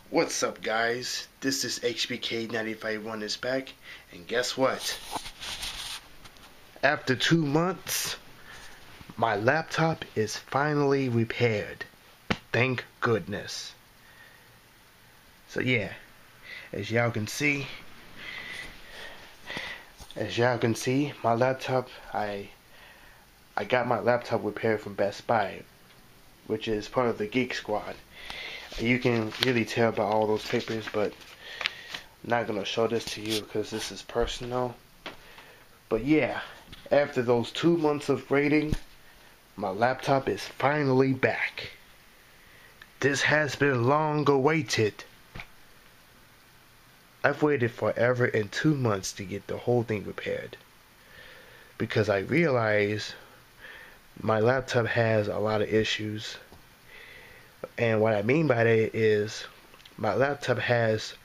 What's up, guys? This is HBK951 is back, and guess what? After 2 months, my laptop is finally repaired. Thank goodness. So yeah, as y'all can see, my laptop, I got my laptop repaired from Best Buy, which is part of the Geek Squad. You can really tell by all those papers, but I'm not gonna show this to you because this is personal. But yeah, after those 2 months of waiting, my laptop is finally back. This has been long awaited. I've waited forever and 2 months to get the whole thing repaired, because I realize my laptop has a lot of issues. And what I mean by that is my laptop has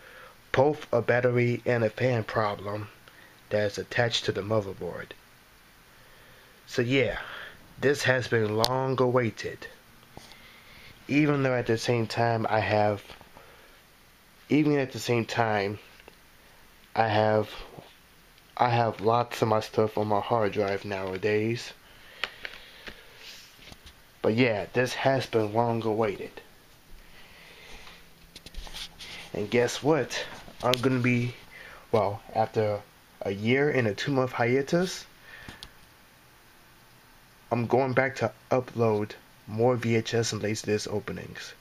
both a battery and a fan problem that's attached to the motherboard. So yeah, this has been long awaited. Even though at the same time I have lots of my stuff on my hard drive nowadays. But yeah, this has been long awaited. And guess what? I'm gonna be, well, after a year and a 2 month hiatus, I'm going back to upload more VHS and LaserDisc openings.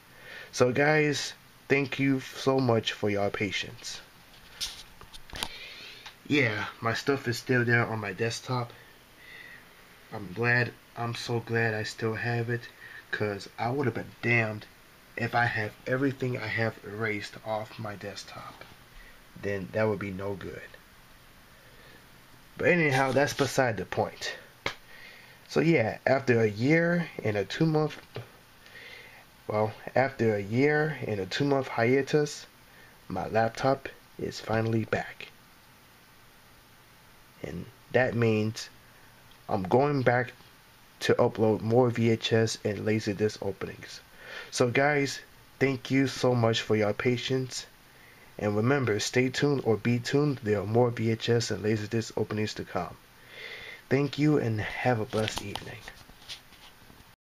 So guys, thank you so much for your patience. Yeah, my stuff is still there on my desktop. I'm so glad I still have it, cause I would have been damned if I have everything I have erased off my desktop. Then that would be no good. But anyhow, that's beside the point. So yeah, after a year and a 2 month hiatus, my laptop is finally back. And that means I'm going back to upload more VHS and LaserDisc openings. So guys, thank you so much for your patience. And remember, stay tuned or be tuned. There are more VHS and LaserDisc openings to come. Thank you and have a blessed evening.